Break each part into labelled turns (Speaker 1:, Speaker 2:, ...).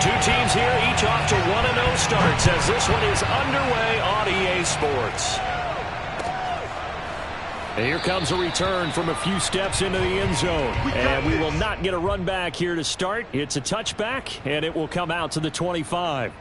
Speaker 1: Two teams here, each off to 1-0 starts as this one is underway on EA Sports. And here comes a return from a few steps into the end zone. And we will not get a run back here to start. It's a touchback, and it will come out to the 25.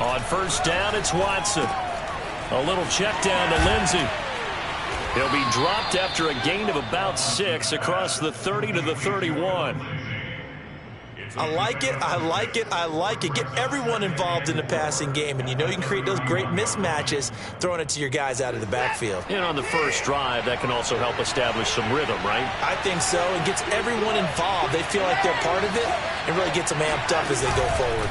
Speaker 1: On first down, it's Watson. A little check down to Lindsey. He'll be dropped after a gain of about 6 across the 30 to the 31.
Speaker 2: I like it, I like it, I like it. Get everyone involved in the passing game, and you know you can create those great mismatches throwing it to your guys out of the backfield.
Speaker 1: And on the first drive, that can also help establish some rhythm, right?
Speaker 2: I think so. It gets everyone involved. They feel like they're part of it and really gets them amped up as they go forward.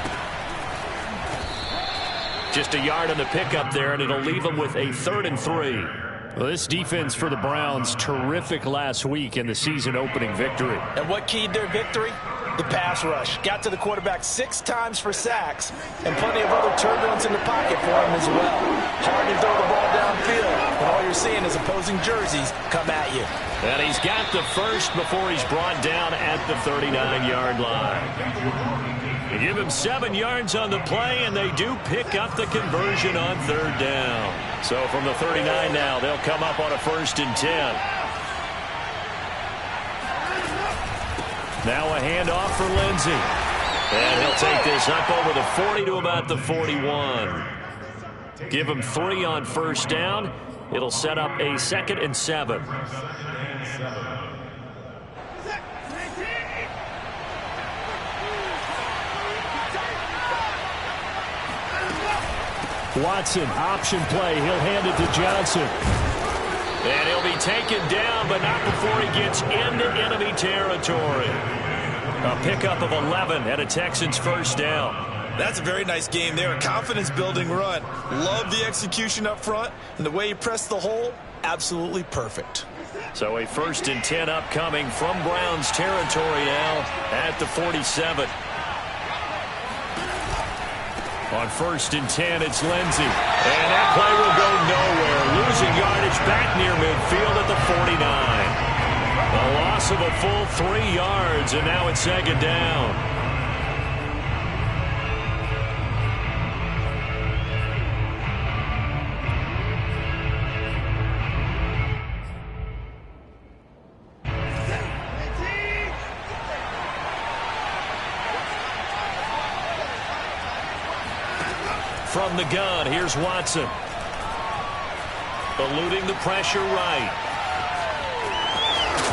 Speaker 1: Just a yard on the pickup there, and it'll leave them with a 3rd and 3. Well, this defense for the Browns, terrific last week in the season-opening victory.
Speaker 2: And what keyed their victory? The pass rush. Got to the quarterback 6 times for sacks, and plenty of other turbulence in the pocket for him as well. Hard to throw the ball downfield, and all you're seeing is opposing jerseys come at you.
Speaker 1: And he's got the first before he's brought down at the 39-yard line. They give him 7 yards on the play, and they do pick up the conversion on 3rd down. So from the 39 now, they'll come up on a 1st and 10. Now a handoff for Lindsey. And he'll take this up over the 40 to about the 41. Give him 3 on first down. It'll set up a 2nd and 7. Watson, option play. He'll hand it to Johnson. And he'll be taken down, but not before he gets into enemy territory. A pickup of 11 and a Texans first down.
Speaker 2: That's a very nice game there. A confidence-building run. Love the execution up front, and the way he pressed the hole, absolutely perfect.
Speaker 1: So a 1st and 10 upcoming from Browns territory now at the 47. On 1st and 10, it's Lindsey. And that play will go nowhere. Losing yardage back near midfield at the 49. A loss of a full 3 yards, and now it's 2nd down. From the gun, here's Watson. Eluding the pressure right.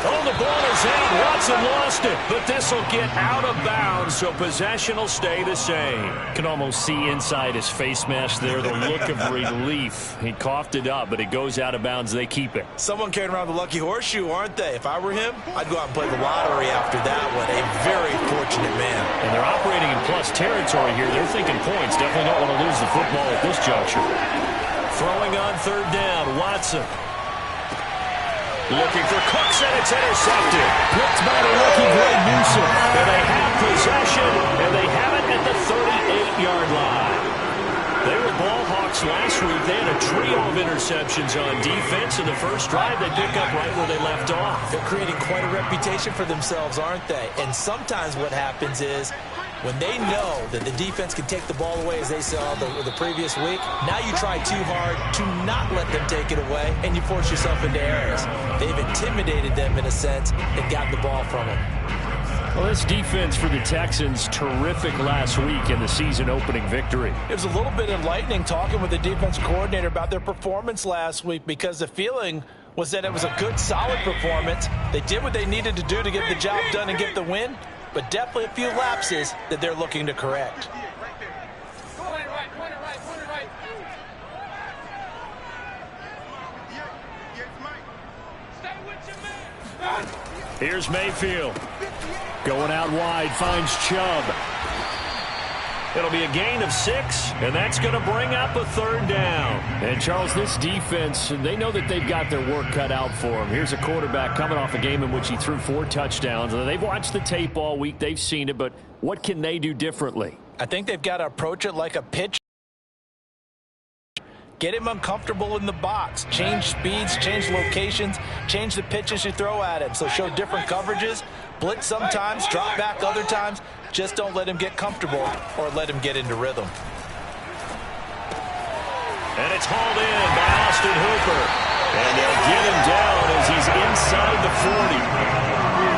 Speaker 1: Oh, the ball is out. Watson lost it, but this will get out of bounds, so possession will stay the same. Can almost see inside his face mask there the look of relief. He coughed it up, but it goes out of bounds. They keep it.
Speaker 2: Someone carrying around the lucky horseshoe, aren't they? If I were him, I'd go out and play the lottery after that one. A very fortunate man.
Speaker 1: And they're operating in plus territory here. They're thinking points. Definitely don't want to lose the football at this juncture. Throwing on 3rd down, Watson. Looking for Cooks, and it's intercepted. Picked by the rookie Greg Newsome. And they have possession, and they have it at the 38-yard line. They were ball hawks last week. They had a trio of interceptions on defense. In the first drive, they pick up right where they left off.
Speaker 2: They're creating quite a reputation for themselves, aren't they? And sometimes what happens is when they know that the defense can take the ball away, as they saw the previous week, now you try too hard to not let them take it away, and you force yourself into errors. They've intimidated them in a sense and gotten the ball from them.
Speaker 1: Well, this defense for the Texans, terrific last week in the season-opening victory.
Speaker 2: It was a little bit enlightening talking with the defense coordinator about their performance last week, because the feeling was that it was a good, solid performance. They did what they needed to do to get the job done and get the win, but definitely a few lapses that they're looking to correct.
Speaker 1: Here's Mayfield. Going out wide, finds Chubb. It'll be a gain of 6, and that's going to bring up a 3rd down. And, Charles, this defense, they know that they've got their work cut out for them. Here's a quarterback coming off a game in which he threw 4 touchdowns. They've watched the tape all week. They've seen it, but what can they do differently?
Speaker 2: I think they've got to approach it like a pitch. Get him uncomfortable in the box. Change speeds, change locations, change the pitches you throw at him. So show different coverages, blitz sometimes, drop back other times. Just don't let him get comfortable or let him get into rhythm.
Speaker 1: And it's hauled in by Austin Hooper. And they'll get him down as he's inside the 40.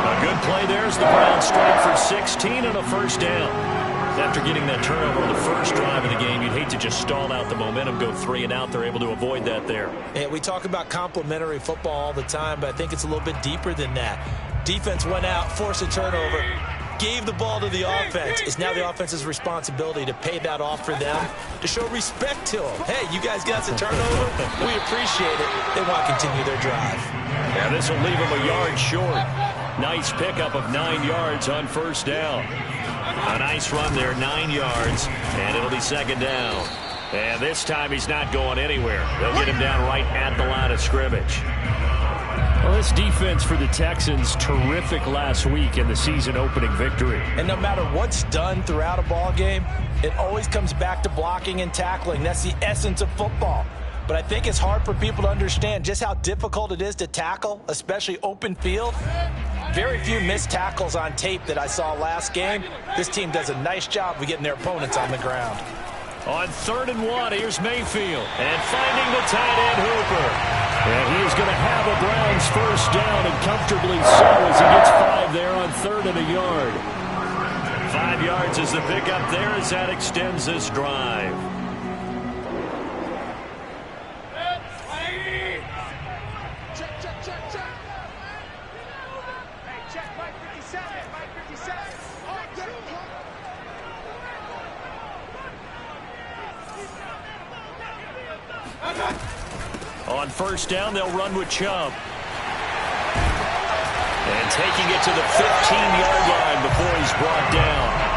Speaker 1: A good play there as the Browns strike for 16 and a 1st down. After getting that turnover on the first drive of the game, you'd hate to just stall out the momentum, go 3 and out. They're able to avoid that there.
Speaker 2: Yeah, we talk about complementary football all the time, but I think it's a little bit deeper than that. Defense went out, forced a turnover, gave the ball to the offense. It's now the offense's responsibility to pay that off for them, to show respect to them. Hey, you guys got a turnover? We appreciate it. They want to continue their drive.
Speaker 1: Yeah, this will leave them a yard short. Nice pickup of 9 yards on 1st down. A nice run there, 9 yards, and it'll be 2nd down. And this time he's not going anywhere. They'll get him down right at the line of scrimmage. Well, this defense for the Texans, terrific last week in the season-opening victory.
Speaker 2: And no matter what's done throughout a ball game, it always comes back to blocking and tackling. That's the essence of football. But I think it's hard for people to understand just how difficult it is to tackle, especially open field. Very few missed tackles on tape that I saw last game. This team does a nice job of getting their opponents on the ground.
Speaker 1: On 3rd and 1, here's Mayfield. And finding the tight end, Hooper. And he is going to have a Browns 1st down, and comfortably so as he gets 5 there on 3rd and a yard. 5 yards is the pickup there as that extends this drive. On 1st down, they'll run with Chubb. And taking it to the 15-yard line before he's brought down.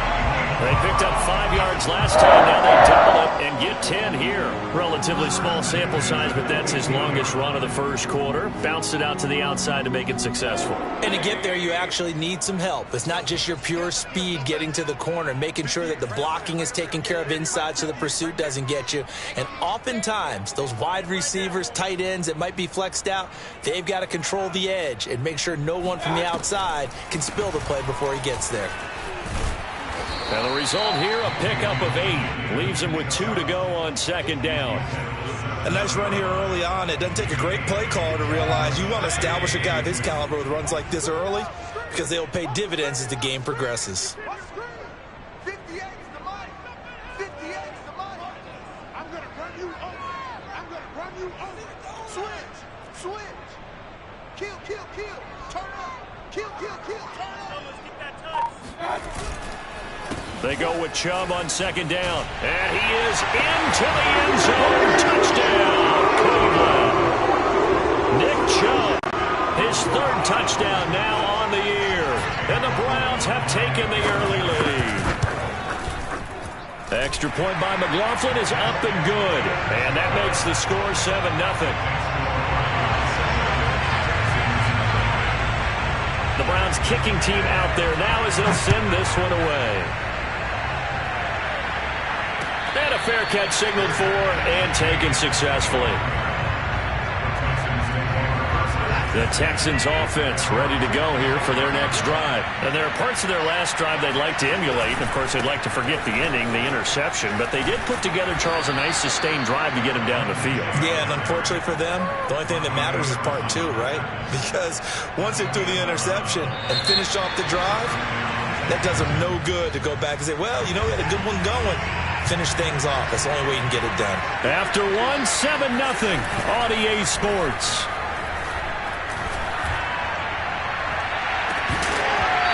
Speaker 1: They picked up 5 yards last time. Now they double it and get 10 here. Relatively small sample size, but that's his longest run of the 1st quarter. Bounced it out to the outside to make it successful.
Speaker 2: And to get there, you actually need some help. It's not just your pure speed getting to the corner, making sure that the blocking is taken care of inside so the pursuit doesn't get you. And oftentimes, those wide receivers, tight ends that might be flexed out, they've got to control the edge and make sure no one from the outside can spill the play before he gets there.
Speaker 1: And the result here, a pickup of 8. Leaves him with 2 to go on 2nd down.
Speaker 2: A nice run here early on. It doesn't take a great play caller to realize you want to establish a guy of his caliber with runs like this early because they'll pay dividends as the game progresses.
Speaker 3: 58 is the money. 58 is the money. I'm going to run you over. I'm going to run you over. Switch. Switch. Kill, kill, kill. Turn up. Kill, kill, kill. Turn up. Let's get that touch.
Speaker 1: They go with Chubb on 2nd down. And he is into the end zone. Touchdown, Cleveland. Nick Chubb, his 3rd touchdown now on the year. And the Browns have taken the early lead. The extra point by McLaughlin is up and good. And that makes the score 7-0. The Browns kicking team out there now as they'll send this one away. And a fair catch signaled for and taken successfully. The Texans offense ready to go here for their next drive. And there are parts of their last drive they'd like to emulate. And, of course, they'd like to forget the ending, the interception. But they did put together, Charles, a nice sustained drive to get him down the field.
Speaker 2: Yeah, and unfortunately for them, the only thing that matters is part 2, right? Because once they threw the interception and finished off the drive, that does them no good to go back and say, well, you know, we had a good one going. Finish things off. That's the only way you can get it done.
Speaker 1: After 7-0 on EA Sports.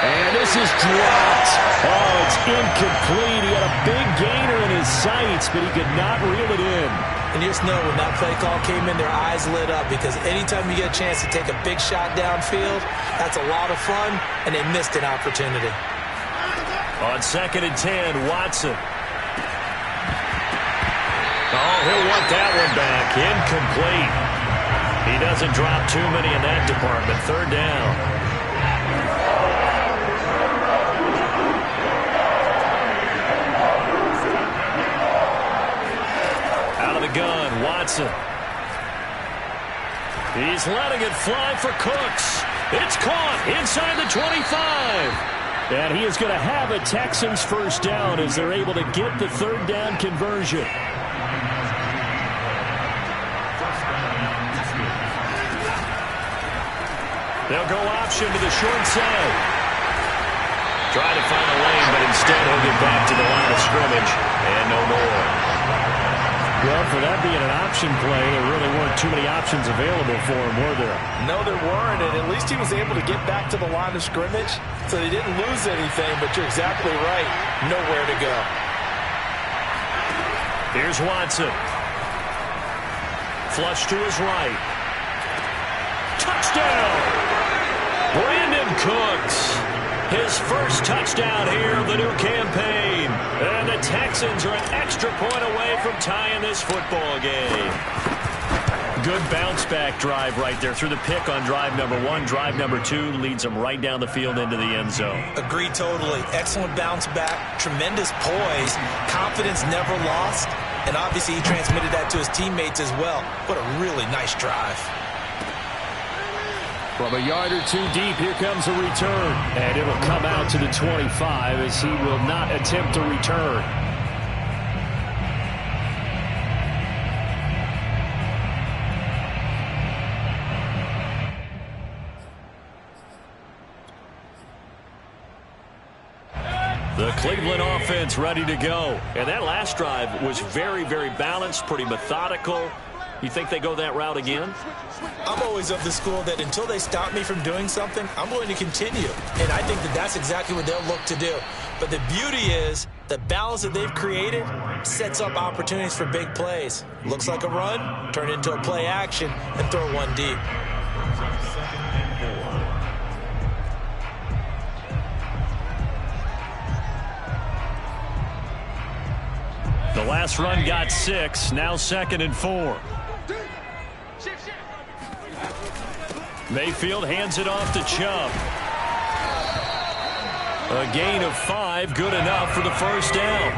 Speaker 1: And this is dropped. Oh, it's incomplete. He had a big gainer in his sights, but he could not reel it in.
Speaker 2: And And you just know when that play call came in, their eyes lit up, because anytime you get a chance to take a big shot downfield, that's a lot of fun, and they missed an opportunity.
Speaker 1: On 2nd and 10, Watson. Oh, he'll want that one back. Incomplete. He doesn't drop too many in that department. 3rd down. Out of the gun, Watson. He's letting it fly for Cooks. It's caught inside the 25. And he is going to have a Texans first down as they're able to get the 3rd down conversion. They'll go option to the short side. Trying to find a lane, but instead he'll get back to the line of scrimmage. And no more. Well, for that being an option play, there really weren't too many options available for him, were there?
Speaker 2: No, there weren't, and at least he was able to get back to the line of scrimmage, so they didn't lose anything, but you're exactly right. Nowhere to go.
Speaker 1: Here's Watson. Flush to his right. Touchdown! Brandon Cooks. His first touchdown here of the new campaign. And the Texans are an extra point away from tying this football game. Good bounce-back drive right there through the pick on drive number 1. Drive number 2 leads them right down the field into the end zone.
Speaker 2: Agreed totally. Excellent bounce back, tremendous poise, confidence never lost, and obviously he transmitted that to his teammates as well. What a really nice drive.
Speaker 1: From a yard or 2 deep, here comes a return. And it'll come out to the 25 as he will not attempt to return. The Cleveland offense ready to go. And that last drive was very, very balanced, pretty methodical. You think they go that route again?
Speaker 2: I'm always of the school that until they stop me from doing something, I'm going to continue. And I think that that's exactly what they'll look to do. But the beauty is the balance that they've created sets up opportunities for big plays. Looks like a run, turn it into a play action, and throw one deep.
Speaker 1: The last run got 6, now 2nd and 4. Mayfield hands it off to Chubb. A gain of 5, good enough for the first down.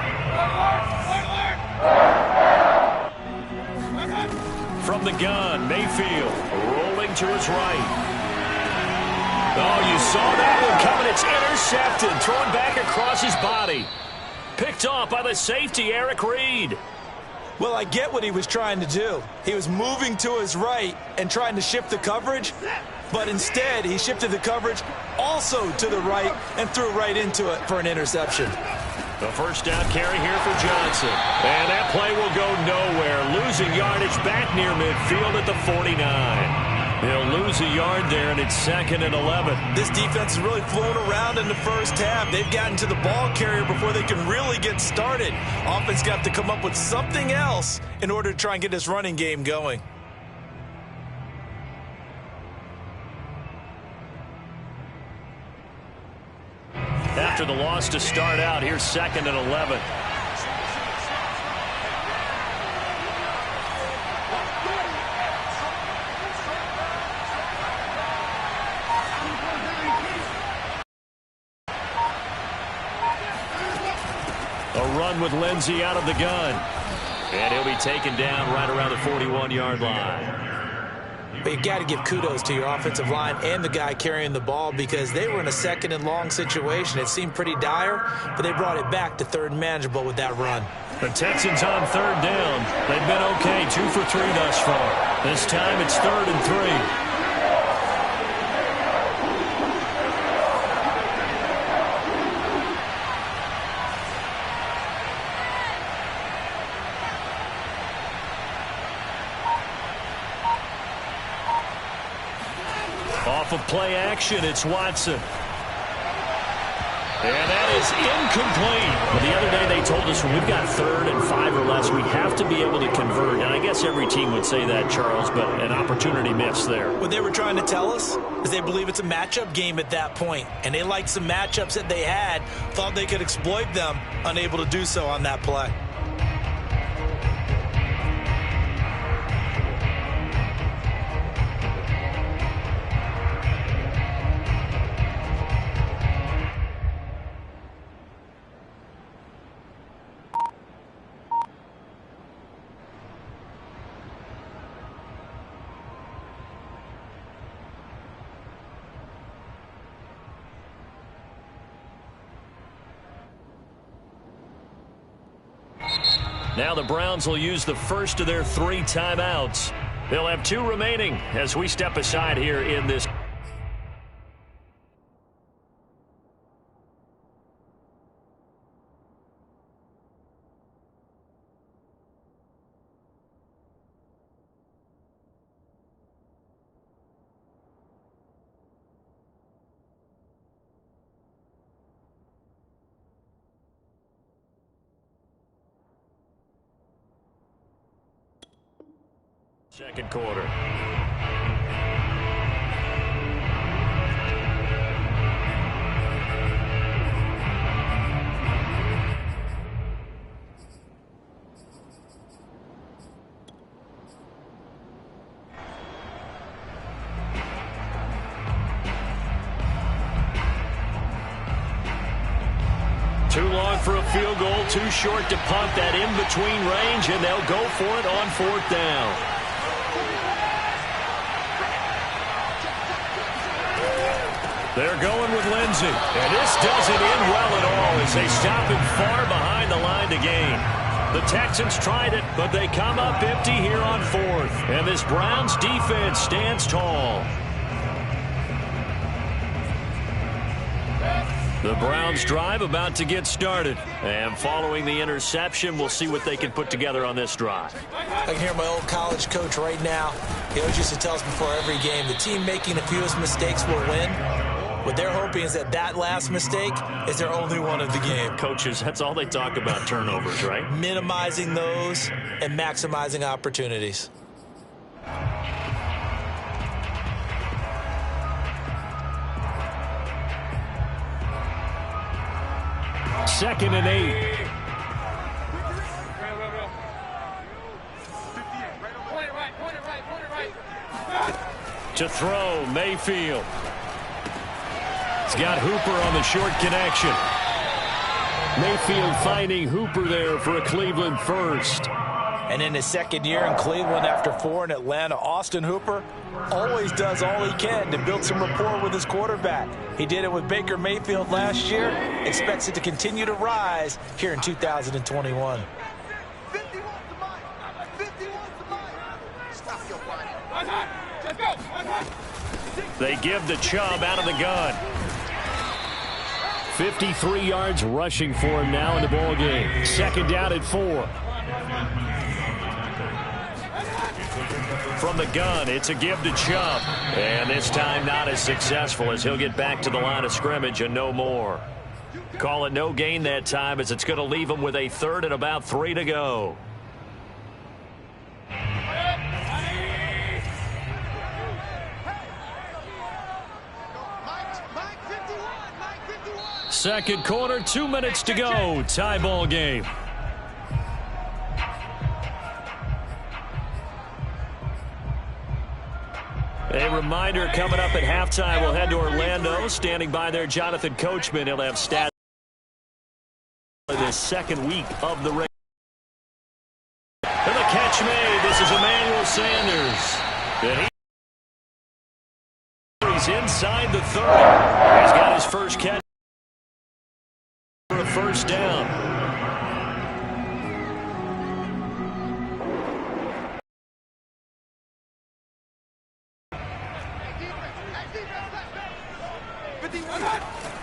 Speaker 1: From the gun, Mayfield rolling to his right. Oh, you saw that one coming. It's intercepted, thrown back across his body. Picked off by the safety, Eric Reed.
Speaker 2: Well, I get what he was trying to do. He was moving to his right and trying to shift the coverage, but instead he shifted the coverage also to the right and threw right into it for an interception.
Speaker 1: The first down carry here for Johnson. And that play will go nowhere. Losing yardage back near midfield at the 49. He'll lose a yard there, and it's 2nd and 11.
Speaker 2: This defense has really flown around in the first half. They've gotten to the ball carrier before they can really get started. Offense got to come up with something else in order to try and get this running game going.
Speaker 1: After the loss to start out, here's 2nd and 11. A run with Lindsey out of the gun. And he'll be taken down right around the 41-yard line.
Speaker 2: But you got to give kudos to your offensive line and the guy carrying the ball, because they were in a 2nd and long situation. It seemed pretty dire, but they brought it back to 3rd and manageable with that run.
Speaker 1: The Texans on 3rd down. They've been okay, 2 for 3 thus far. This time it's 3rd and 3. Off of play action, it's Watson. And that is incomplete. Well, the other day they told us when we've got 3rd and 5 or less, we have to be able to convert. And I guess every team would say that, Charles, but an opportunity missed there.
Speaker 2: What they were trying to tell us is they believe it's a matchup game at that point, and they liked some matchups that they had, thought they could exploit them, unable to do so on that play.
Speaker 1: Now the Browns will use the first of their 3 timeouts. They'll have 2 remaining as we step aside here in this. Second quarter. Too long for a field goal, too short to punt that in between range, and they'll go for it on 4th down. They're going with Lindsey. And this doesn't end well at all as they stop him far behind the line to gain. The Texans tried it, but they come up empty here on 4th. And this Browns defense stands tall. The Browns drive about to get started. And following the interception, we'll see what they can put together on this drive.
Speaker 2: I can hear my old college coach right now. He always used to tell us before every game, the team making the fewest mistakes will win. What they're hoping is that last mistake is their only one of the game.
Speaker 1: Coaches, that's all they talk about, turnovers, right?
Speaker 2: Minimizing those and maximizing opportunities.
Speaker 1: 2nd and 8. To throw, Mayfield. He's got Hooper on the short connection. Mayfield finding Hooper there for a Cleveland first.
Speaker 2: And in his 2nd year in Cleveland after 4 in Atlanta, Austin Hooper always does all he can to build some rapport with his quarterback. He did it with Baker Mayfield last year. Expects it to continue to rise here in 2021.
Speaker 1: They give the Chubb out of the gun. 53 yards rushing for him now in the ball game. 2nd down at 4. From the gun, it's a give to Chubb. And this time not as successful as he'll get back to the line of scrimmage and no more. Call it no gain that time as it's going to leave him with a 3rd and about 3 to go. Second quarter, 2 minutes to go. Tie ball game. A reminder coming up at halftime. We'll head to Orlando. Standing by there, Jonathan Coachman. He'll have stats in this 2nd week of the race. And the catch made. This is Emmanuel Sanders. And he's inside the 30. He's got his first catch for a 1st down.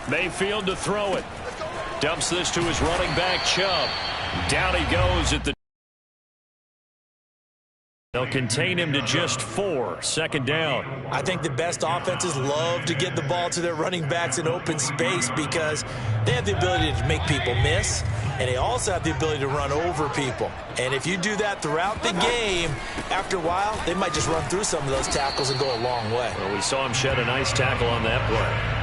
Speaker 1: Mayfield to throw it. Dumps this to his running back, Chubb. Down he goes at the They'll contain him to just 4. Second down.
Speaker 2: I think the best offenses love to get the ball to their running backs in open space because they have the ability to make people miss, and they also have the ability to run over people. And if you do that throughout the game, after a while, they might just run through some of those tackles and go a long way.
Speaker 1: Well, we saw him shed a nice tackle on that play.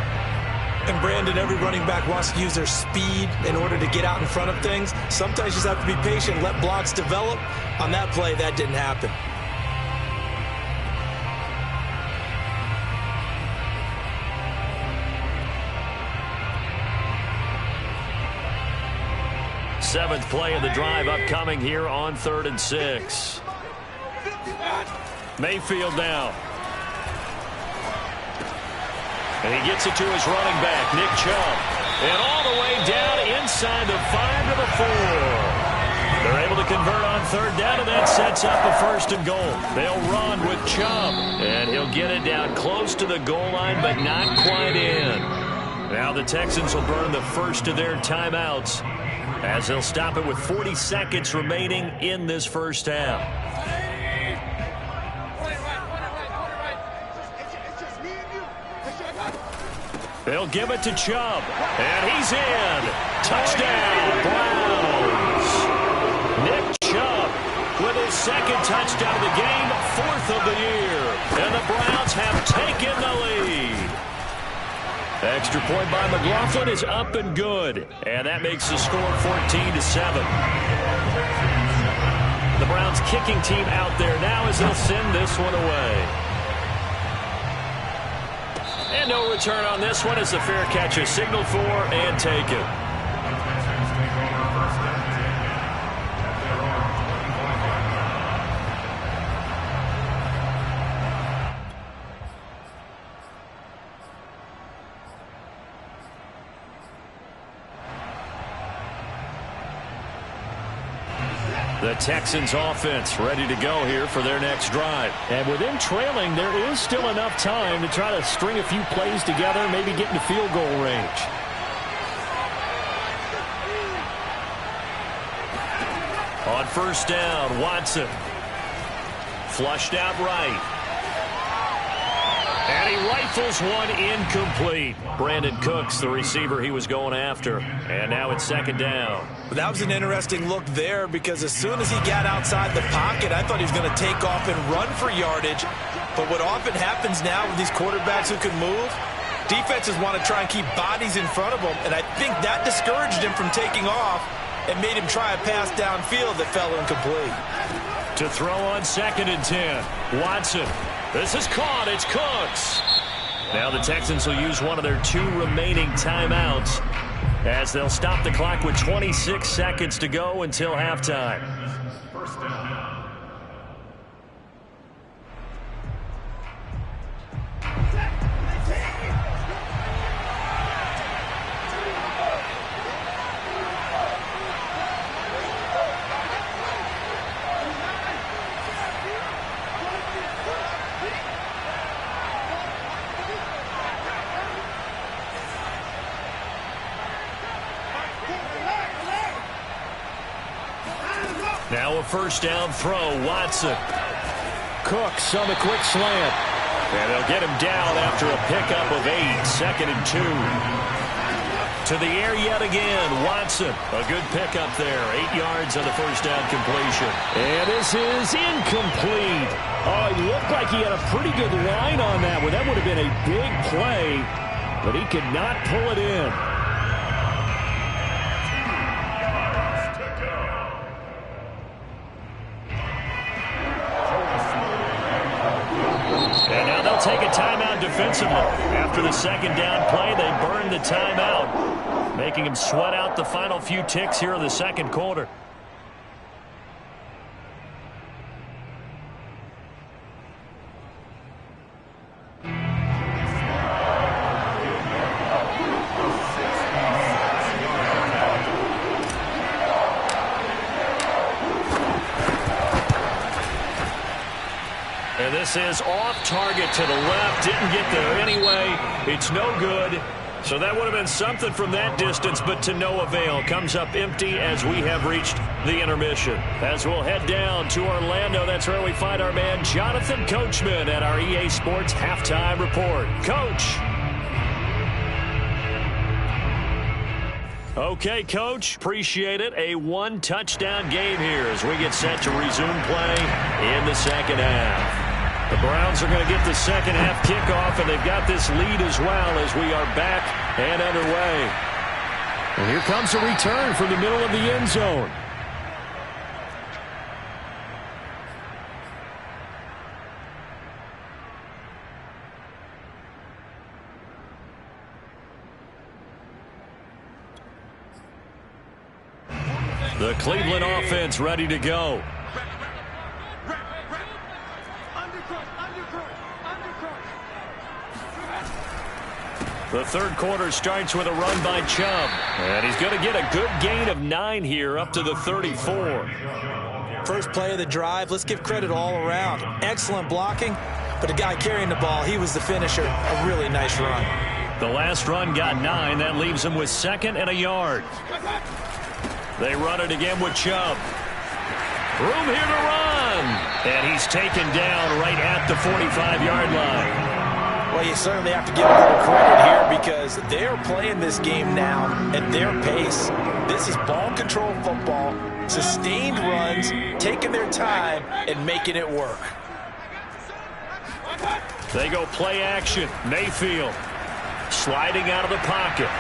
Speaker 2: And, Brandon, every running back wants to use their speed in order to get out in front of things. Sometimes you just have to be patient, let blocks develop. On that play, that didn't happen.
Speaker 1: Seventh play of the drive upcoming here on 3rd and 6. Mayfield now. And he gets it to his running back, Nick Chubb. And all the way down inside the 5 to the 4. They're able to convert on 3rd down, and that sets up a 1st and goal. They'll run with Chubb. And he'll get it down close to the goal line, but not quite in. Now the Texans will burn the first of their timeouts, as they'll stop it with 40 seconds remaining in this first half. They'll give it to Chubb, and he's in. Touchdown, Browns. Nick Chubb with his 2nd touchdown of the game, 4th of the year. And the Browns have taken the lead. Extra point by McLaughlin is up and good. And that makes the score 14-7. The Browns kicking team out there now as they'll send this one away. And no return on this one as the fair catch is signaled for and taken. The Texans offense ready to go here for their next drive. And with them trailing, there is still enough time to try to string a few plays together, maybe get into field goal range. On 1st down, Watson. Flushed out right. And he rifles one incomplete. Brandon Cooks, the receiver he was going after. And now it's 2nd down.
Speaker 2: That was an interesting look there because as soon as he got outside the pocket, I thought he was going to take off and run for yardage. But what often happens now with these quarterbacks who can move, defenses want to try and keep bodies in front of them. And I think that discouraged him from taking off and made him try a pass downfield that fell incomplete.
Speaker 1: To throw on 2nd and 10, Watson. This is caught. It's Cooks. Now the Texans will use one of their 2 remaining timeouts as they'll stop the clock with 26 seconds to go until halftime. First down. Now a 1st down throw, Watson. Cooks on the quick slant. And they'll get him down after a pickup of 8, 2nd and 2. To the air yet again, Watson. A good pickup there, 8 yards on the 1st down completion. And this is incomplete. Oh, it looked like he had a pretty good line on that one. That would have been a big play, but he could not pull it in. Take a timeout defensively. After the 2nd down play, they burn the timeout, making him sweat out the final few ticks here in the 2nd quarter. And this is off target to the left. Didn't get there anyway. It's no good. So that would have been something from that distance, but to no avail. Comes up empty as we have reached the intermission. As we'll head down to Orlando, that's where we find our man Jonathan Coachman at our EA Sports Halftime Report. Coach. Okay, Coach, appreciate it. A one-touchdown game here as we get set to resume play in the second half. The Browns are going to get the second half kickoff, and they've got this lead as well as we are back and underway. And here comes a return from the middle of the end zone. The Cleveland offense ready to go. The third quarter starts with a run by Chubb. And he's going to get a good gain of 9 here up to the 34.
Speaker 2: First play of the drive, let's give credit all around. Excellent blocking, but the guy carrying the ball, he was the finisher. A really nice run.
Speaker 1: The last run got 9. That leaves him with 2nd and a yard. They run it again with Chubb. Room here to run. And he's taken down right at the 45-yard line.
Speaker 2: Well, you certainly have to give a little credit here because they're playing this game now at their pace. This is ball control football, sustained runs, taking their time and making it work.
Speaker 1: They go play action. Mayfield sliding out of the pocket.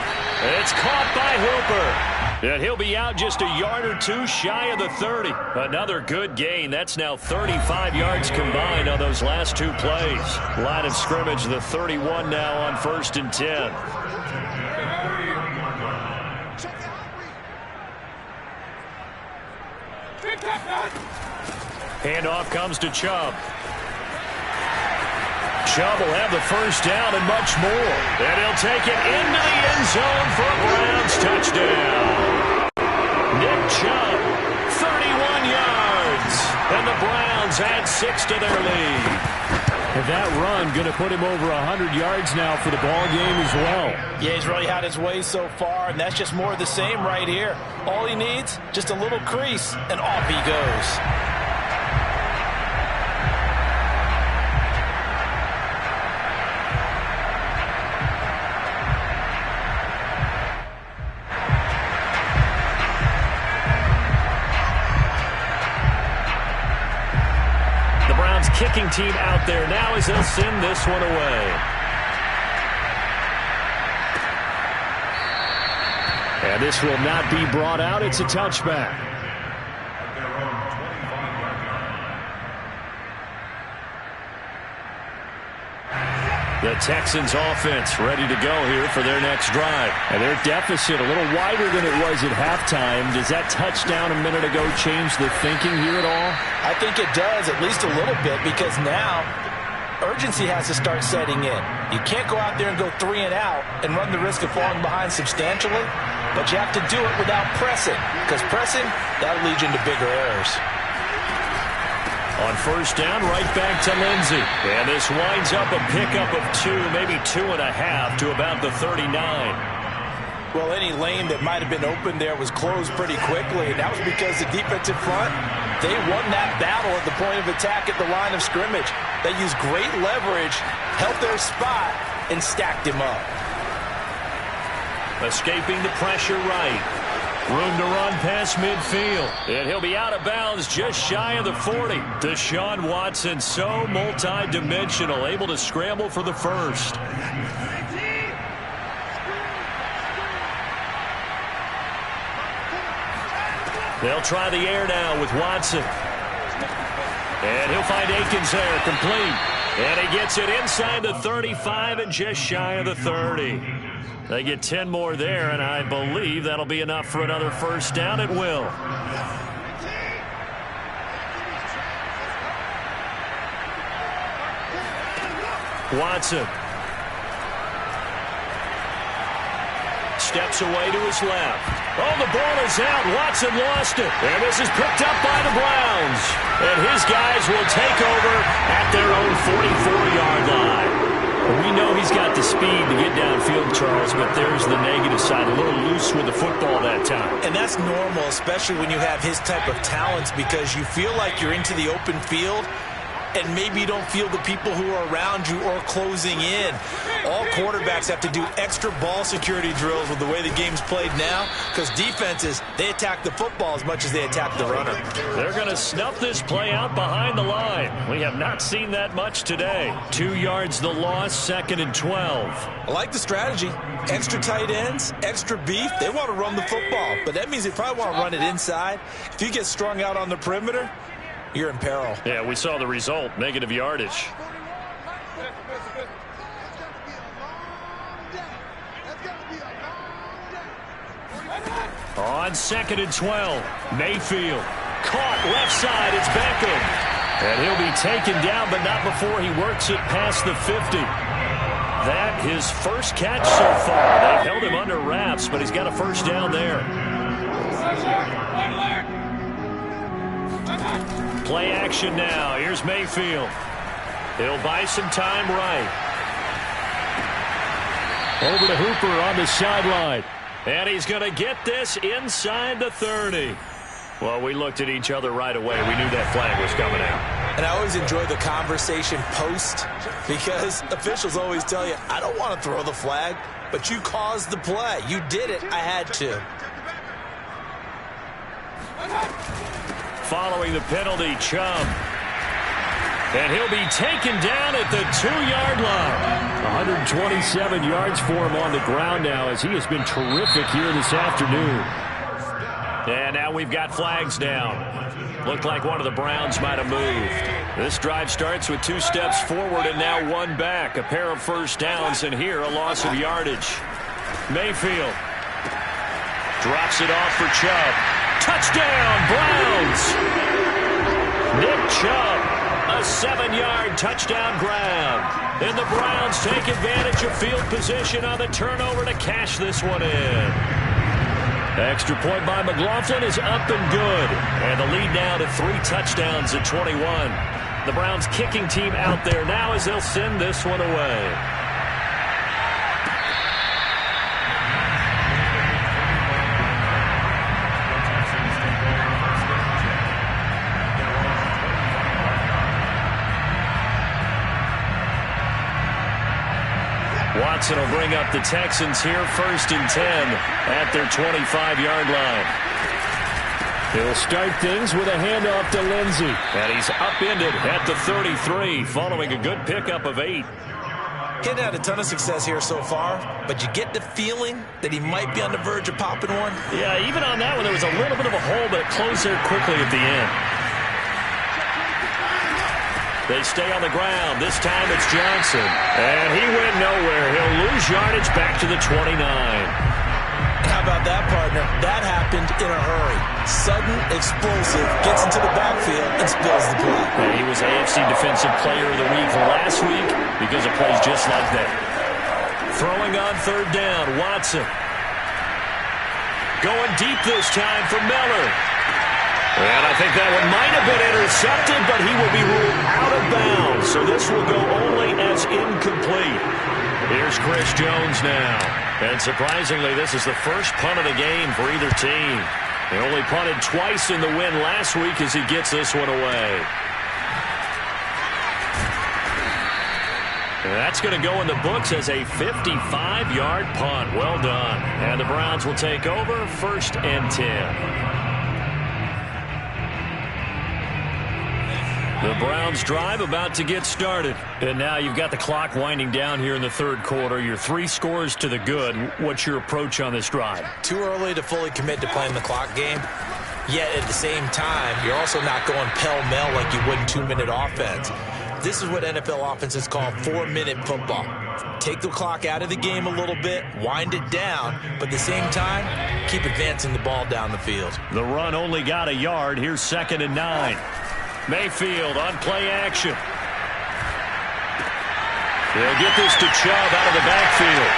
Speaker 1: It's caught by Hooper. And he'll be out just a yard or two shy of the 30. Another good gain. That's now 35 yards combined on those last 2 plays. Line of scrimmage, the 31 now on 1st and 10. Handoff comes to Chubb. Chubb will have the first down and much more. And he'll take it into the end zone for a Browns touchdown. Nick Chubb, 31 yards. And the Browns add 6 to their lead. And that run going to put him over 100 yards now for the ball game as well.
Speaker 2: Yeah, he's really had his way so far, and that's just more of the same right here. All he needs, just a little crease, and off he goes.
Speaker 1: Kicking team out there now as they'll send this one away. And this will not be brought out. It's a touchback. The Texans offense ready to go here for their next drive. And their deficit a little wider than it was at halftime. Does that touchdown a minute ago change the thinking here at all?
Speaker 2: I think it does, at least a little bit, because now urgency has to start setting in. You can't go out there and go 3 and out and run the risk of falling behind substantially, but you have to do it without pressing, because pressing, that'll lead you into bigger errors.
Speaker 1: On first down, right back to Lindsey. And this winds up a pickup of 2, maybe 2.5 to about the 39.
Speaker 2: Well, any lane that might have been open there was closed pretty quickly, and that was because the defensive front, they won that battle at the point of attack at the line of scrimmage. They used great leverage, held their spot, and stacked him up.
Speaker 1: Escaping the pressure right. Room to run past midfield. And he'll be out of bounds just shy of the 40. Deshaun Watson, so multi-dimensional, able to scramble for the first. They'll try the air now with Watson. And he'll find Akins there, complete. And he gets it inside the 35 and just shy of the 30. They get 10 more there, and I believe that'll be enough for another first down. It will. Watson. Steps away to his left. Oh, the ball is out. Watson lost it. And this is picked up by the Browns. And his guys will take over at their own 44-yard line. We know he's he's got the speed to get downfield, Charles, but there's the negative side. A little loose with the football that time.
Speaker 2: And that's normal, especially when you have his type of talents, because you feel like you're into the open field and maybe you don't feel the people who are around you or closing in. All quarterbacks have to do extra ball security drills with the way the game's played now, because defenses, they attack the football as much as they attack the runner.
Speaker 1: They're going to snuff this play out behind the line. We have not seen that much today. 2 yards the loss, 2nd and 12.
Speaker 2: I like the strategy. Extra tight ends, extra beef. They want to run the football, but that means they probably want to run it inside. If you get strung out on the perimeter, you're in peril.
Speaker 1: Yeah, we saw the result, negative yardage. On 2nd and 12, Mayfield caught left side. It's Beckham. And he'll be taken down, but not before he works it past the 50. That his first catch so far. They held him under wraps, but he's got a first down there. Play action now. Here's Mayfield. He'll buy some time right. Over to Hooper on the sideline. And he's going to get this inside the 30. Well, we looked at each other right away. We knew that flag was coming out.
Speaker 2: And I always enjoy the conversation post, because officials always tell you, I don't want to throw the flag, but you caused the play. You did it. I had to.
Speaker 1: Following the penalty, Chubb. And he'll be taken down at the 2-yard line. 127 yards for him on the ground now, as he has been terrific here this afternoon. And now we've got flags down. Looked like one of the Browns might have moved. This drive starts with 2 steps forward and now 1 back. A pair of first downs, and here a loss of yardage. Mayfield drops it off for Chubb. Touchdown, Browns! Nick Chubb, a 7-yard touchdown grab. And the Browns take advantage of field position on the turnover to cash this one in. Extra point by McLaughlin is up and good. And the lead now to 3 touchdowns at 21. The Browns kicking team out there now as they'll send this one away. Watson will bring up the Texans here, 1st and 10 at their 25-yard line. He'll start things with a handoff to Lindsey. And he's upended at the 33 following a good pickup of 8.
Speaker 2: He hadn't had a ton of success here so far, but you get the feeling that he might be on the verge of popping one.
Speaker 1: Yeah, even on that one, there was a little bit of a hole, but it closed there quickly at the end. They stay on the ground. This time it's Johnson. And he went nowhere. He'll lose yardage back to the 29.
Speaker 2: How about that, partner? That happened in a hurry. Sudden, explosive, gets into the backfield and spills the play.
Speaker 1: And he was AFC Defensive Player of the Week last week because of plays just like that. Throwing on 3rd down, Watson. Going deep this time for Miller. And I think that one might have been intercepted, but he will be ruled out of bounds. So this will go only as incomplete. Here's Chris Jones now. And surprisingly, this is the first punt of the game for either team. They only punted twice in the win last week as he gets this one away. And that's going to go in the books as a 55-yard punt. Well done. And the Browns will take over, 1st and 10. The Browns drive about to get started. And now you've got the clock winding down here in the 3rd quarter. Your 3 scores to the good. What's your approach on this drive?
Speaker 2: Too early to fully commit to playing the clock game. Yet at the same time, you're also not going pell-mell like you would in 2-minute offense. This is what NFL offenses call 4-minute football. Take the clock out of the game a little bit, wind it down, but at the same time, keep advancing the ball down the field.
Speaker 1: The run only got a yard. Here's 2nd and 9. Mayfield on play action. They'll get this to Chubb out of the backfield.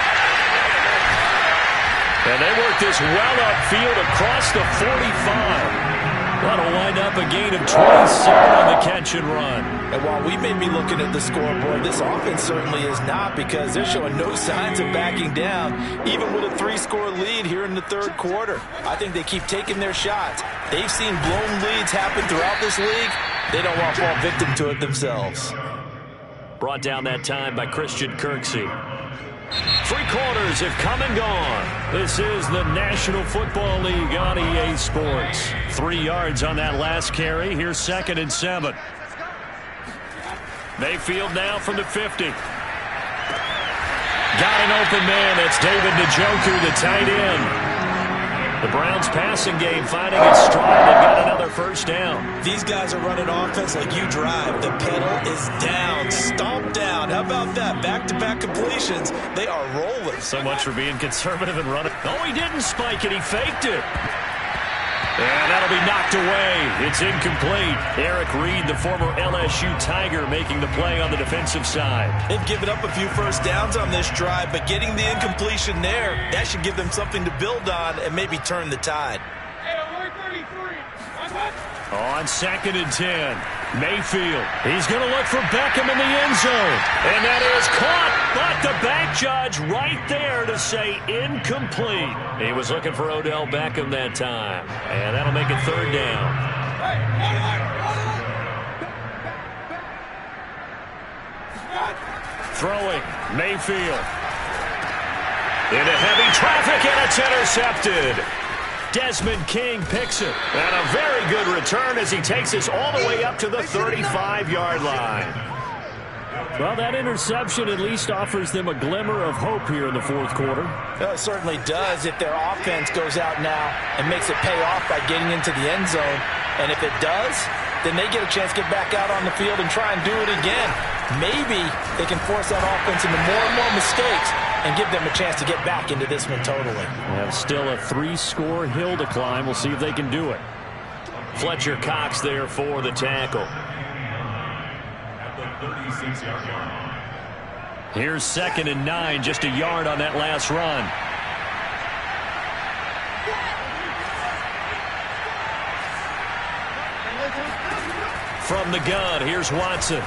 Speaker 1: And they work this well upfield across the 45. That'll wind up a gain of 27 on the catch and run.
Speaker 2: And while we may be looking at the scoreboard, this offense certainly is not, because they're showing no signs of backing down, even with a 3-score lead here in the third quarter. I think they keep taking their shots. They've seen blown leads happen throughout this league. They don't want to fall victim to it themselves.
Speaker 1: Brought down that time by Christian Kirksey. 3 quarters have come and gone. This is the National Football League on EA Sports. 3 yards on that last carry. Here's 2nd and 7. Mayfield now from the 50. Got an open man. That's David Njoku, the tight end. The Browns passing game finding its stride. They've got another first down.
Speaker 2: These guys are running offense like you drive. The pedal is down, stomped down. How about that? Back-to-back completions. They are rolling.
Speaker 1: So much for being conservative and running. Oh, he didn't spike it. He faked it. And that'll be knocked away. It's incomplete. Eric Reed, the former LSU Tiger, making the play on the defensive side.
Speaker 2: They've given up a few first downs on this drive, but getting the incompletion there, that should give them something to build on and maybe turn the tide.
Speaker 1: On 2nd and 10, Mayfield. He's going to look for Beckham in the end zone. And that is caught, but the back judge right there to say incomplete. He was looking for Odell Beckham that time. And that'll make it 3rd down. Throwing, Mayfield. Into heavy traffic, and it's intercepted. Desmond King picks it. And a very good return as he takes us all the way up to the 35-yard line. Well, that interception at least offers them a glimmer of hope here in the 4th quarter.
Speaker 2: It certainly does if their offense goes out now and makes it pay off by getting into the end zone. And if it does, then they get a chance to get back out on the field and try and do it again. Maybe they can force that offense into more and more mistakes and give them a chance to get back into this one totally.
Speaker 1: Have still a 3-score hill to climb. We'll see if they can do it. Fletcher Cox there for the tackle. Here's 2nd and 9, just a yard on that last run. From the gun, here's Watson.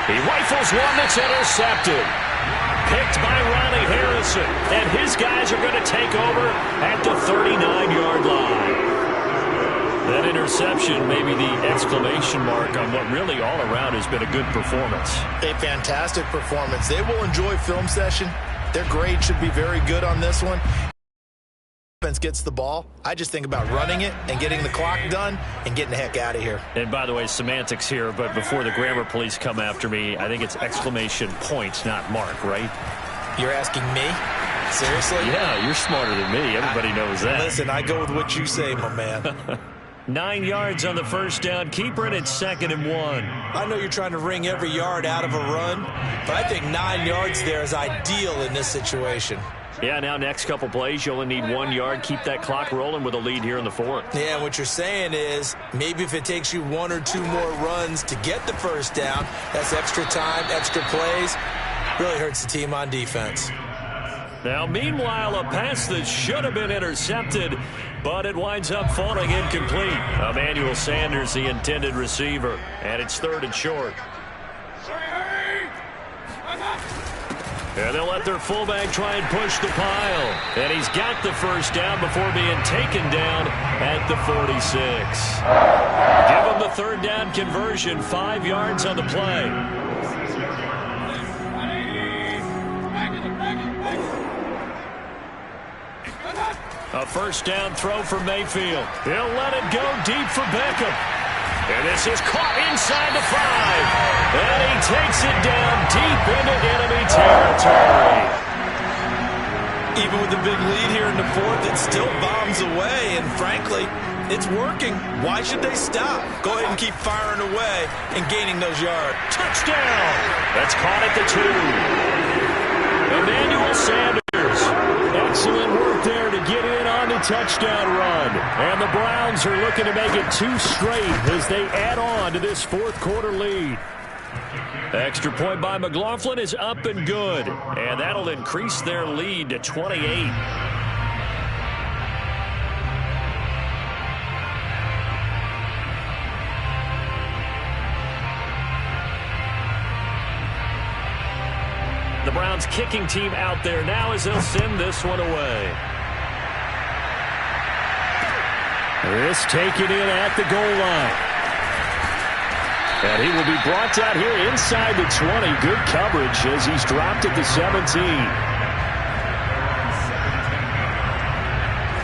Speaker 1: He rifles one that's intercepted. Picked by Ronnie Harrison. And his guys are going to take over at the 39-yard line. That interception may be the exclamation mark on what really all around has been a good performance.
Speaker 2: A fantastic performance. They will enjoy film session. Their grade should be very good on this one. Offense gets the ball, I just think about running it and getting the clock done and getting the heck out of here.
Speaker 1: And by the way, semantics here, but before the grammar police come after me, I think it's exclamation point, not mark, right?
Speaker 2: You're asking me? Seriously?
Speaker 1: Yeah, you're smarter than me. Everybody knows that.
Speaker 2: Listen, I go with what you say, my man.
Speaker 1: 9 yards on the first down. Keeper, and it's 2nd and 1.
Speaker 2: I know you're trying to wring every yard out of a run, but I think 9 yards there is ideal in this situation.
Speaker 1: Yeah, now next couple plays, you only need 1 yard. Keep that clock rolling with a lead here in the 4th.
Speaker 2: Yeah, what you're saying is maybe if it takes you 1 or 2 more runs to get the first down, that's extra time, extra plays. Really hurts the team on defense.
Speaker 1: Now, meanwhile, a pass that should have been intercepted, but it winds up falling incomplete. Emmanuel Sanders, the intended receiver, and it's 3rd and short. And they'll let their fullback try and push the pile. And he's got the first down before being taken down at the 46. Give him the 3rd down conversion, 5 yards on the play. A first down throw for Mayfield. He'll let it go deep for Beckham. And this is caught inside the 5. And he takes it down deep into enemy territory.
Speaker 2: Even with the big lead here in the 4th, it still bombs away. And frankly, it's working. Why should they stop? Go ahead and keep firing away and gaining those yards.
Speaker 1: Touchdown! That's caught at the 2. Emmanuel Sanders. Excellent work there to get in on the touchdown run. And the Browns are looking to make it 2 straight as they add on to this 4th quarter lead. Extra point by McLaughlin is up and good. And that'll increase their lead to 28. Browns kicking team out there now as they'll send this one away. This taken in at the goal line. And he will be brought down here inside the 20. Good coverage as he's dropped at the 17.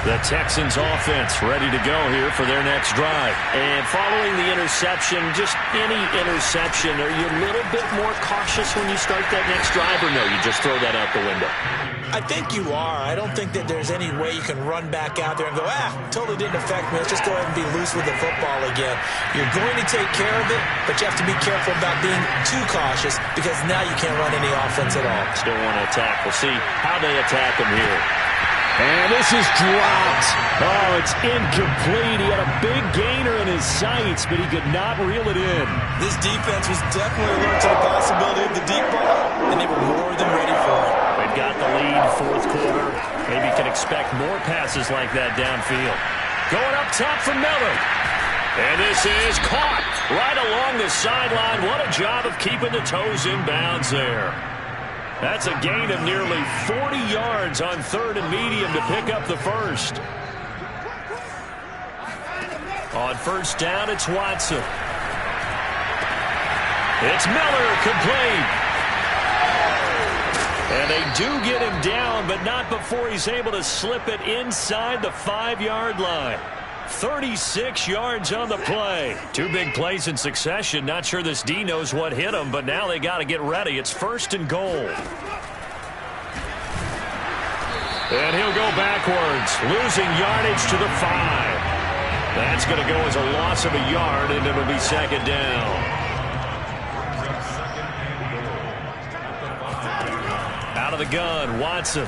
Speaker 1: The Texans offense ready to go here for their next drive. And following the interception, just any interception, are you a little bit more cautious when you start that next drive, or no, you just throw that out the window?
Speaker 2: I think you are. I don't think that there's any way you can run back out there and go, totally didn't affect me. Let's just go ahead and be loose with the football again. You're going to take care of it, but you have to be careful about being too cautious because now you can't run any offense at all.
Speaker 1: Still want to attack. We'll see how they attack him here. And this is dropped. Oh, it's incomplete. He had a big gainer in his sights, but he could not reel it in.
Speaker 2: This defense was definitely alert to the possibility of the deep ball, and they were more than ready for it.
Speaker 1: They've got the lead, fourth quarter. Maybe can expect more passes like that downfield. Going up top for Miller. And this is caught right along the sideline. What a job of keeping the toes in bounds there. That's a gain of nearly 40 yards on third and medium to pick up the first. On first down, it's Watson. It's Miller, complete. And they do get him down, but not before he's able to slip it inside the 5-yard line. 36 yards on the play. Two big plays in succession. Not sure this D knows what hit him, but now they got to get ready. It's first and goal. And he'll go backwards, losing yardage to the 5. That's going to go as a loss of a yard, and it'll be second down. Out of the gun, Watson.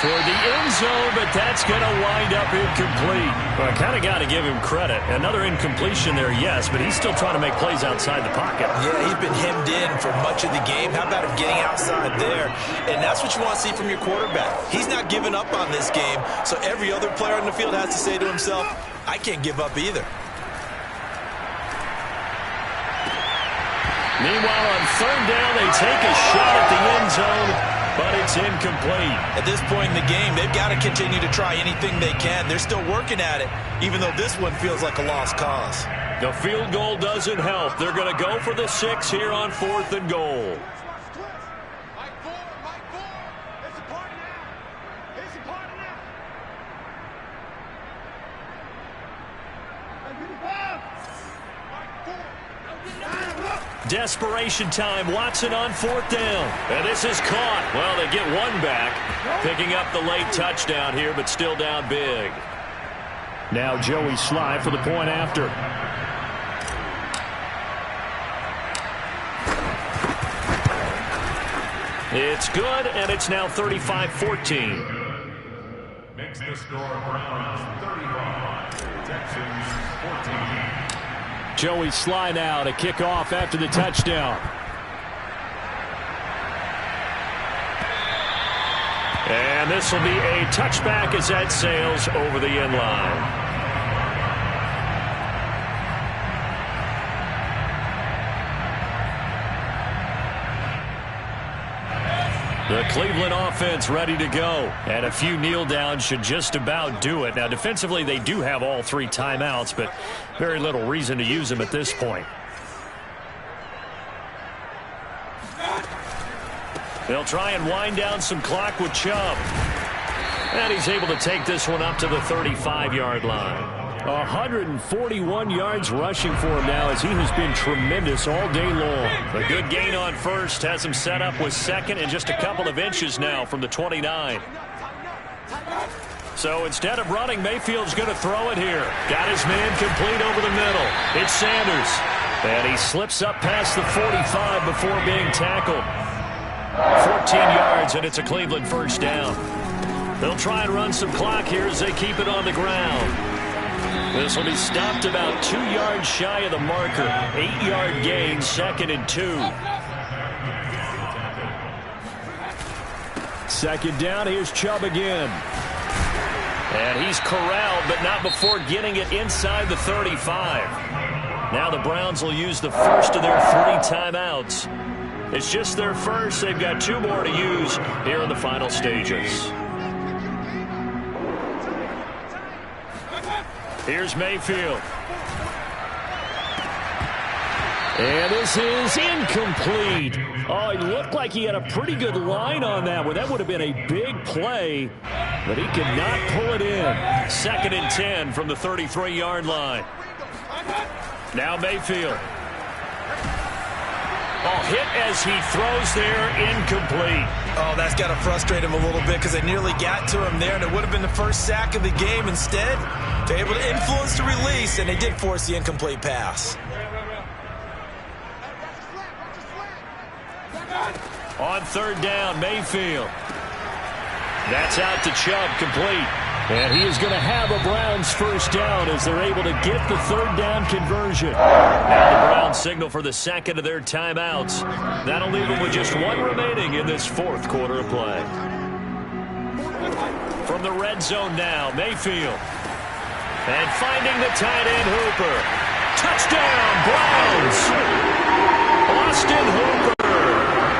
Speaker 1: Toward the end zone, but that's going to wind up incomplete. Well, I kind of got to give him credit. Another incompletion there, yes, but he's still trying to make plays outside the pocket.
Speaker 2: Yeah, he's been hemmed in for much of the game. How about him getting outside there? And that's what you want to see from your quarterback. He's not giving up on this game, so every other player on the field has to say to himself, I can't give up either.
Speaker 1: Meanwhile, on third down, they take a shot at the end zone, but it's incomplete.
Speaker 2: At this point in the game, they've got to continue to try anything they can. They're still working at it, even though this one feels like a lost cause.
Speaker 1: The field goal doesn't help. They're going to go for the 6 here on fourth and goal. Desperation time. Watson on fourth down. And this is caught. Well, they get one back. Picking up the late touchdown here, but still down big. Now Joey Slye for the point after. It's good, and it's now 35-14.
Speaker 4: Makes the score Browns 35, Texans 14.
Speaker 1: Joey Slye now to kick off after the touchdown. And this will be a touchback as that sails over the end line. The Cleveland offense ready to go. And a few kneel downs should just about do it. Now, defensively, they do have all 3 timeouts, but very little reason to use them at this point. They'll try and wind down some clock with Chubb. And he's able to take this one up to the 35-yard line. 141 yards rushing for him now as he has been tremendous all day long. A good gain on first has him set up with second and just a couple of inches now from the 29. So instead of running, Mayfield's going to throw it here. Got his man complete over the middle. It's Sanders. And he slips up past the 45 before being tackled. 14 yards, and it's a Cleveland first down. They'll try and run some clock here as they keep it on the ground. This will be stopped about 2 yards shy of the marker. 8-yard gain, second and 2. Second down, here's Chubb again. And he's corralled, but not before getting it inside the 35. Now the Browns will use the first of their 3 timeouts. It's just their first. They've got 2 more to use here in the final stages. Here's Mayfield. And this is incomplete. Oh, it looked like he had a pretty good line on that one. That would have been a big play, but he could not pull it in. 2nd and 10 from the 33-yard line. Now Mayfield. Oh, hit as he throws there, incomplete.
Speaker 2: Oh, that's got to frustrate him a little bit because they nearly got to him there, and it would have been the first sack of the game. Instead, they're able to influence the release, and they did force the incomplete pass.
Speaker 1: On 3rd down, Mayfield. That's out to Chubb, complete. And he is going to have a Browns first down as they're able to get the 3rd down conversion. Now the Browns signal for the 2nd of their timeouts. That'll leave them with just 1 remaining in this 4th quarter of play. From the red zone now, Mayfield. And finding the tight end, Hooper. Touchdown, Browns! Austin Hooper.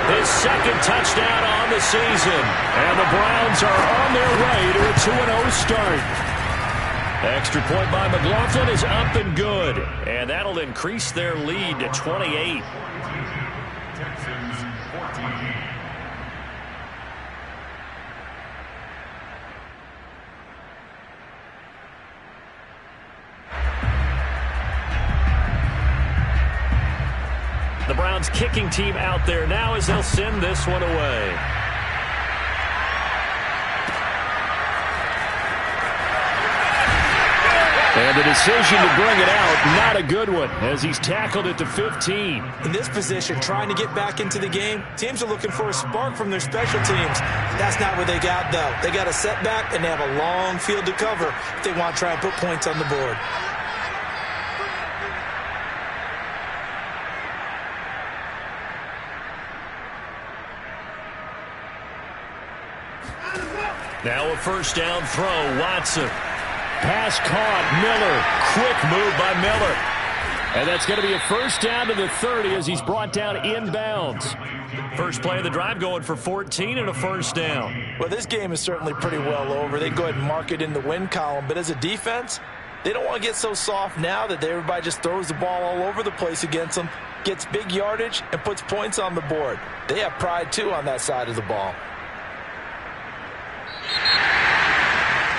Speaker 1: His 2nd touchdown on the season. And the Browns are on their way to a 2-0 start. Extra point by McLaughlin is up and good. And that'll increase their lead to 28.
Speaker 4: Texans 14.
Speaker 1: The Browns kicking team out there now as they'll send this one away. And the decision to bring it out, not a good one, as he's tackled at the 15.
Speaker 2: In this position, trying to get back into the game, teams are looking for a spark from their special teams. That's not what they got, though. They got a setback, and they have a long field to cover if they want to try and put points on the board.
Speaker 1: Now a first down throw, Watson. Pass caught, Miller. Quick move by Miller. And that's going to be a first down to the 30 as he's brought down inbounds. First play of the drive going for 14 and a first down.
Speaker 2: Well, this game is certainly pretty well over. They go ahead and mark it in the win column. But as a defense, they don't want to get so soft now that everybody just throws the ball all over the place against them, gets big yardage, and puts points on the board. They have pride, too, on that side of the ball.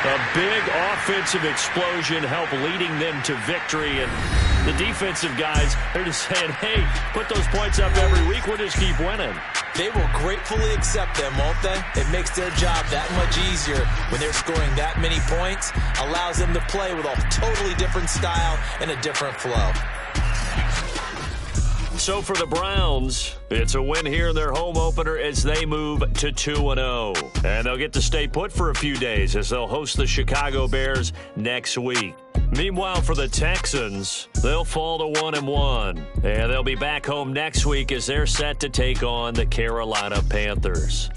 Speaker 1: A big offensive explosion helped leading them to victory. And the defensive guys, they're just saying, hey, put those points up every week. We'll just keep winning.
Speaker 2: They will gratefully accept them, won't they? It makes their job that much easier when they're scoring that many points. Allows them to play with a totally different style and a different flow.
Speaker 1: So for the Browns, it's a win here in their home opener as they move to 2-0. And they'll get to stay put for a few days as they'll host the Chicago Bears next week. Meanwhile, for the Texans, they'll fall to 1-1. And they'll be back home next week as they're set to take on the Carolina Panthers.